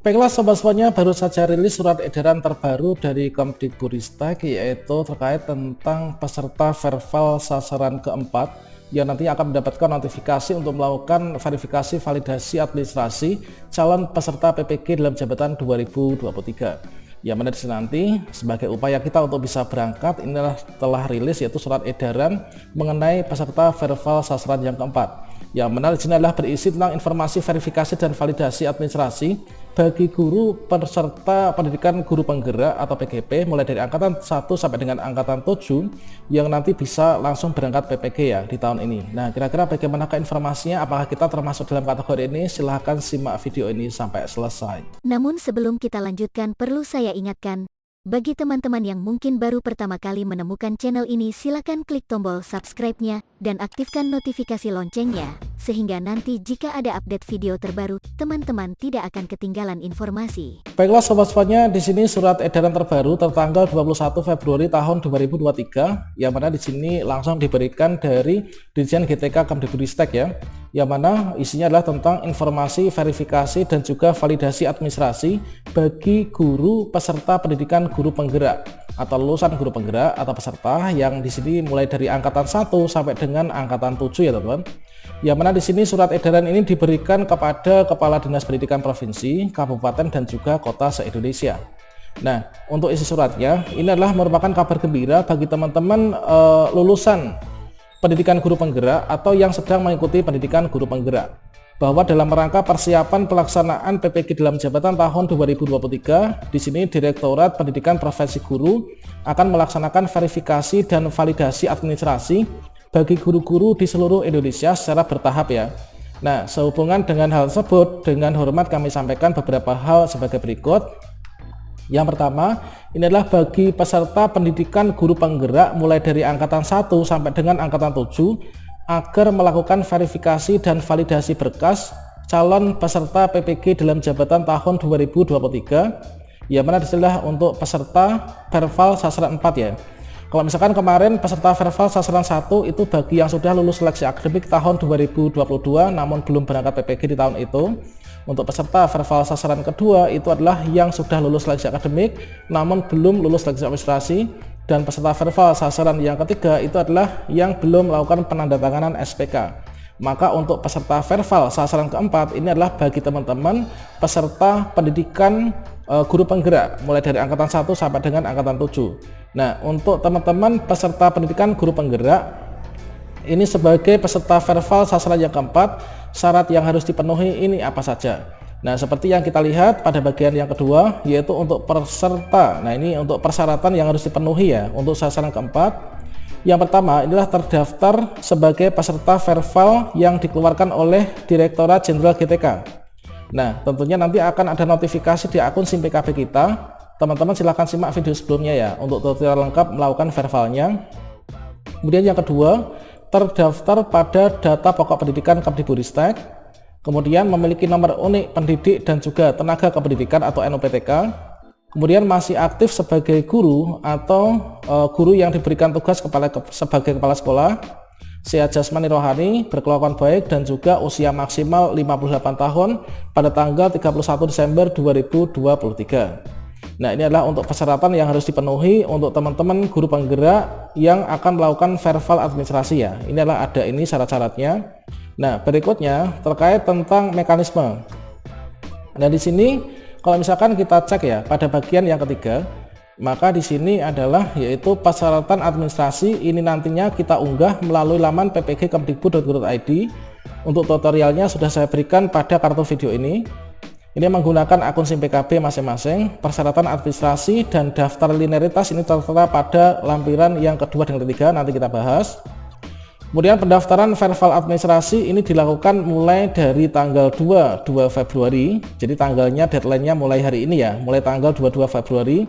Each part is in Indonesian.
Baiklah sobat-sobatnya, baru saja rilis surat edaran terbaru dari Kemdikbudristek, yaitu terkait tentang peserta Verval sasaran keempat yang nanti akan mendapatkan notifikasi untuk melakukan verifikasi validasi administrasi calon peserta PPG dalam jabatan 2023. Yang mana nanti sebagai upaya kita untuk bisa berangkat, inilah telah rilis yaitu surat edaran mengenai peserta Verval sasaran yang keempat. Yang mana di sini adalah berisi tentang informasi verifikasi dan validasi administrasi bagi guru peserta pendidikan guru penggerak atau PGP mulai dari angkatan 1 sampai dengan angkatan 7 yang nanti bisa langsung berangkat PPG ya di tahun ini. Nah, kira-kira bagaimanakah informasinya? Apakah kita termasuk dalam kategori ini? Silahkan simak video ini sampai selesai. Namun sebelum kita lanjutkan, perlu saya ingatkan, bagi teman-teman yang mungkin baru pertama kali menemukan channel ini, silakan klik tombol subscribe-nya dan aktifkan notifikasi loncengnya, sehingga nanti jika ada update video terbaru, teman-teman tidak akan ketinggalan informasi. Baiklah sobat-sobatnya, di sini surat edaran terbaru tertanggal 21 Februari tahun 2023, yang mana di sini langsung diberikan dari Dirjen GTK Kemdikbudristek ya, yang mana isinya adalah tentang informasi verifikasi dan juga validasi administrasi bagi guru peserta pendidikan guru penggerak atau lulusan guru penggerak atau peserta yang di sini mulai dari angkatan 1 sampai dengan angkatan 7 ya teman-teman. Yang mana di sini surat edaran ini diberikan kepada Kepala Dinas Pendidikan Provinsi, Kabupaten dan juga Kota se-Indonesia. Nah, untuk isi suratnya ini adalah merupakan kabar gembira bagi teman-teman lulusan pendidikan guru penggerak atau yang sedang mengikuti pendidikan guru penggerak, bahwa dalam rangka persiapan pelaksanaan PPG dalam jabatan tahun 2023, di sini Direktorat Pendidikan Profesi Guru akan melaksanakan verifikasi dan validasi administrasi bagi guru-guru di seluruh Indonesia secara bertahap ya. Nah, sehubungan dengan hal tersebut, dengan hormat kami sampaikan beberapa hal sebagai berikut. Yang pertama, ini adalah bagi peserta pendidikan guru penggerak mulai dari angkatan 1 sampai dengan angkatan 7 agar melakukan verifikasi dan validasi berkas calon peserta PPG dalam jabatan tahun 2023, yang mana adalah untuk peserta Verval sasaran 4 ya. Kalau misalkan kemarin peserta Verval sasaran 1 itu bagi yang sudah lulus seleksi akademik tahun 2022 namun belum berangkat PPG di tahun itu. Untuk peserta Verval sasaran kedua itu adalah yang sudah lulus seleksi akademik namun belum lulus seleksi administrasi, dan peserta Verval sasaran yang ketiga itu adalah yang belum melakukan penandatanganan SPK. Maka untuk peserta Verval sasaran keempat ini adalah bagi teman-teman peserta pendidikan guru penggerak mulai dari angkatan 1 sampai dengan angkatan 7. Nah, untuk teman-teman peserta pendidikan guru penggerak ini sebagai peserta Verval sasaran yang keempat, syarat yang harus dipenuhi ini apa saja? Nah, seperti yang kita lihat pada bagian yang kedua, yaitu untuk peserta. Nah, ini untuk persyaratan yang harus dipenuhi ya untuk sasaran keempat. Yang pertama inilah terdaftar sebagai peserta Verval yang dikeluarkan oleh Direktorat Jenderal GTK. Nah, tentunya nanti akan ada notifikasi di akun SIM PKB kita. Teman-teman silahkan simak video sebelumnya ya untuk tutorial lengkap melakukan Vervalnya. Kemudian yang kedua, terdaftar pada data pokok pendidikan Kemdikbudristek, kemudian memiliki nomor unik pendidik dan juga tenaga kependidikan atau NUPTK, kemudian masih aktif sebagai guru atau guru yang diberikan tugas sebagai kepala sekolah, sehat jasmani rohani, berkelakuan baik, dan juga usia maksimal 58 tahun pada tanggal 31 Desember 2023. Nah, ini adalah untuk persyaratan yang harus dipenuhi untuk teman-teman guru penggerak yang akan melakukan Verval administrasi ya. Ini adalah ada ini syarat-syaratnya. Nah, berikutnya terkait tentang mekanisme. Nah, di sini kalau misalkan kita cek ya pada bagian yang ketiga, maka di sini adalah yaitu persyaratan administrasi ini nantinya kita unggah melalui laman ppg.kemdikbud.go.id. Untuk tutorialnya sudah saya berikan pada kartu video ini. Ini menggunakan akun SIM PKB masing-masing. Persyaratan administrasi dan daftar linearitas ini tertera pada lampiran yang kedua dan ketiga, nanti kita bahas. Kemudian pendaftaran Verval administrasi ini dilakukan mulai dari tanggal 2 Februari. Jadi tanggalnya, deadline-nya mulai hari ini ya, mulai tanggal 22 Februari.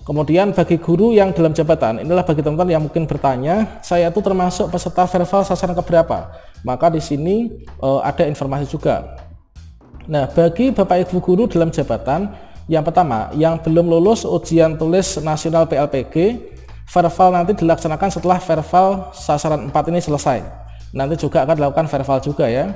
Kemudian bagi guru yang dalam jabatan, inilah bagi teman-teman yang mungkin bertanya, saya itu termasuk peserta Verval sasaran keberapa? Maka di sini ada informasi juga. Nah, bagi Bapak Ibu guru dalam jabatan, yang pertama, yang belum lulus ujian tulis nasional PLPG, Verval nanti dilaksanakan setelah Verval sasaran 4 ini selesai. Nanti juga akan dilakukan Verval juga ya.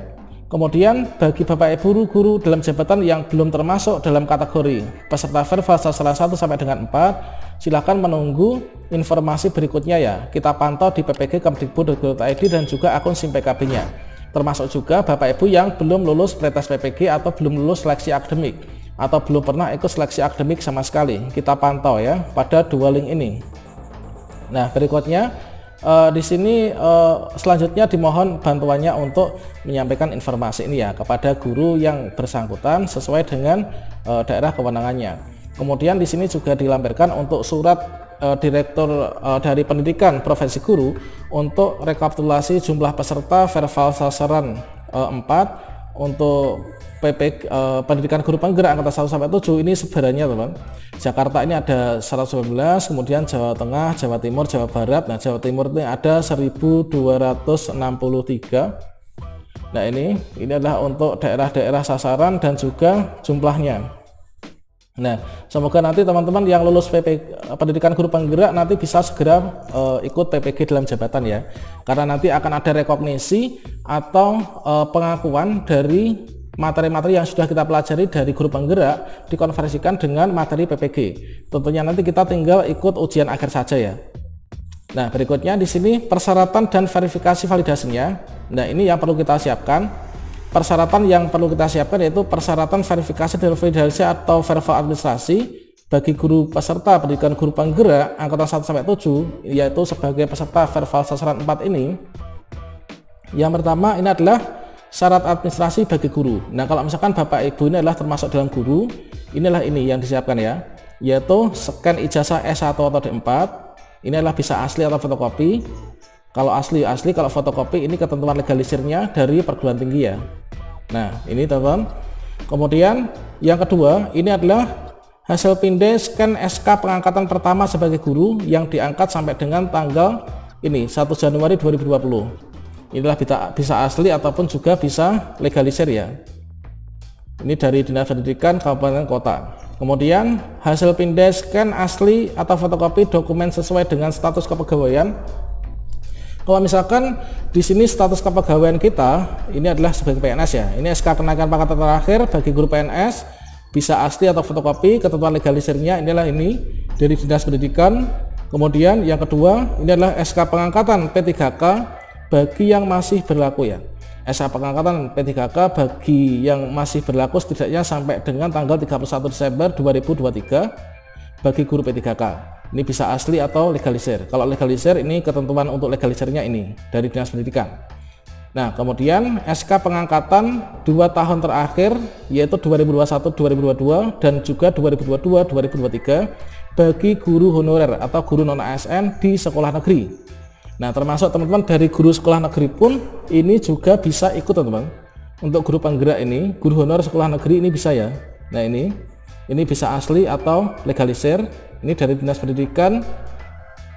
Kemudian bagi Bapak Ibu guru dalam jabatan yang belum termasuk dalam kategori peserta verbal sasaran 1 sampai dengan 4, silakan menunggu informasi berikutnya ya. Kita pantau di ppg kemdikbud.go.id dan juga akun SIM PKB-nya. Termasuk juga Bapak Ibu yang belum lulus pretest PPG atau belum lulus seleksi akademik atau belum pernah ikut seleksi akademik sama sekali. Kita pantau ya pada dua link ini. Nah, berikutnya di sini selanjutnya dimohon bantuannya untuk menyampaikan informasi ini ya kepada guru yang bersangkutan sesuai dengan daerah kewenangannya. Kemudian di sini juga dilampirkan untuk surat Direktur dari Pendidikan Profesi Guru untuk rekapitulasi jumlah peserta verbal sasaran 4 untuk Pendidikan Guru Penggerak angkatan 1 sampai 7 ini sebarannya teman. Jakarta ini ada 119, kemudian Jawa Tengah, Jawa Timur, Jawa Barat. Nah, Jawa Timur ini ada 1263. Nah, ini adalah untuk daerah-daerah sasaran dan juga jumlahnya. Nah, semoga nanti teman-teman yang lulus Pendidikan Guru Penggerak nanti bisa segera ikut PPG dalam jabatan ya. Karena nanti akan ada rekognisi atau pengakuan dari materi-materi yang sudah kita pelajari dari guru penggerak dikonversikan dengan materi PPG. Tentunya nanti kita tinggal ikut ujian akhir saja ya. Nah, berikutnya di sini persyaratan dan verifikasi validasinya. Nah, ini yang perlu kita siapkan. Persyaratan yang perlu kita siapkan yaitu persyaratan verifikasi dan validasi atau verbal administrasi bagi guru peserta pendidikan guru penggerak angkatan 1 sampai 7 yaitu sebagai peserta verbal sasaran 4 ini. Yang pertama ini adalah syarat administrasi bagi guru. Nah, kalau misalkan Bapak Ibu ini adalah termasuk dalam guru, inilah ini yang disiapkan ya, yaitu scan ijazah S1 atau D4. Ini adalah bisa asli atau fotokopi. Kalau asli, kalau fotokopi ini ketentuan legalisirnya dari perguruan tinggi ya. Nah, ini teman-teman. Kemudian yang kedua, ini adalah hasil pindai scan SK pengangkatan pertama sebagai guru yang diangkat sampai dengan tanggal ini 1 Januari 2020. Inilah bisa asli ataupun juga bisa legalisir ya. Ini dari Dinas Pendidikan Kabupaten Kota. Kemudian hasil pindai scan asli atau fotokopi dokumen sesuai dengan status kepegawaian. Kalau misalkan di sini status kepegawaian kita ini adalah sebagai PNS ya. Ini SK kenaikan pangkat terakhir bagi guru PNS bisa asli atau fotokopi. Ketentuan legalisirnya inilah ini dari Dinas Pendidikan. Kemudian yang kedua ini adalah SK pengangkatan P3K bagi yang masih berlaku ya. SK pengangkatan P3K bagi yang masih berlaku setidaknya sampai dengan tanggal 31 Desember 2023 bagi guru P3K. Ini bisa asli atau legalisir. Kalau legalisir ini ketentuan untuk legalisirnya ini dari Dinas Pendidikan. Nah, kemudian SK pengangkatan 2 tahun terakhir yaitu 2021-2022 dan juga 2022-2023 bagi guru honorer atau guru non ASN di sekolah negeri. Nah, termasuk teman-teman dari guru sekolah negeri pun ini juga bisa ikut teman-teman. Untuk guru penggerak ini, guru honor sekolah negeri ini bisa ya. Nah, ini bisa asli atau legalisir. Ini dari Dinas Pendidikan.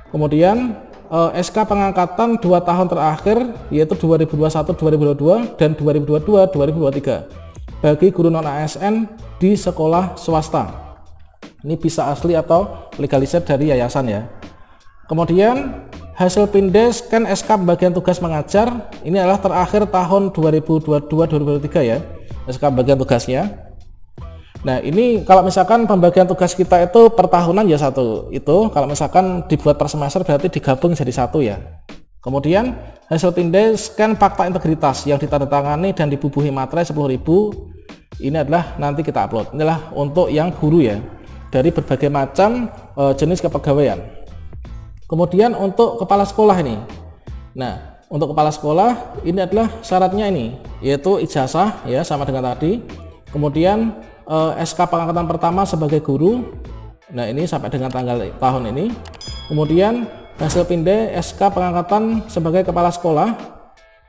Kemudian SK pengangkatan 2 tahun terakhir yaitu 2021-2022 dan 2022-2023 bagi guru non ASN di sekolah swasta. Ini bisa asli atau legalisir dari yayasan ya. Kemudian hasil pindai scan SK pembagian tugas mengajar ini adalah terakhir tahun 2022-2023 ya, SK pembagian tugasnya. Nah, ini kalau misalkan pembagian tugas kita itu per tahunan ya satu, itu kalau misalkan dibuat per semester berarti digabung jadi satu ya. Kemudian hasil pindai scan fakta integritas yang ditandatangani dan dibubuhi materai 10.000 ini adalah nanti kita upload. Inilah untuk yang guru ya, dari berbagai macam jenis kepegawaian. Kemudian untuk kepala sekolah ini. Nah, untuk kepala sekolah ini adalah syaratnya ini, yaitu ijazah ya sama dengan tadi. Kemudian SK pengangkatan pertama sebagai guru. Nah, ini sampai dengan tanggal tahun ini. Kemudian hasil pindai SK pengangkatan sebagai kepala sekolah.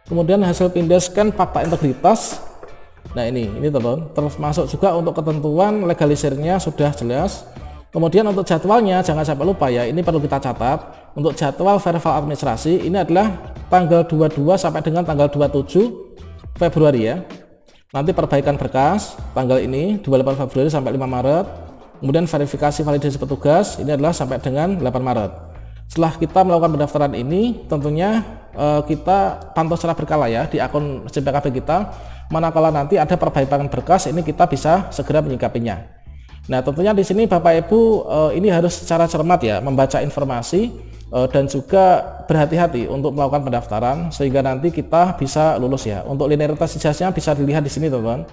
Kemudian hasil pindai scan fakta integritas. Nah, ini teman-teman, termasuk juga untuk ketentuan legalisirnya sudah jelas. Kemudian untuk jadwalnya jangan sampai lupa ya, ini perlu kita catat. Untuk jadwal verbal administrasi ini adalah tanggal 22 sampai dengan tanggal 27 Februari ya. Nanti perbaikan berkas tanggal ini 28 Februari sampai 5 Maret. Kemudian verifikasi validasi petugas ini adalah sampai dengan 8 Maret. Setelah kita melakukan pendaftaran ini tentunya kita pantau secara berkala ya di akun SIM PKB kita manakala nanti ada perbaikan berkas ini kita bisa segera menyikapinya. Nah, tentunya di sini Bapak Ibu ini harus secara cermat ya membaca informasi dan juga berhati-hati untuk melakukan pendaftaran sehingga nanti kita bisa lulus ya. Untuk linearitas ijazahnya bisa dilihat di sini teman-teman.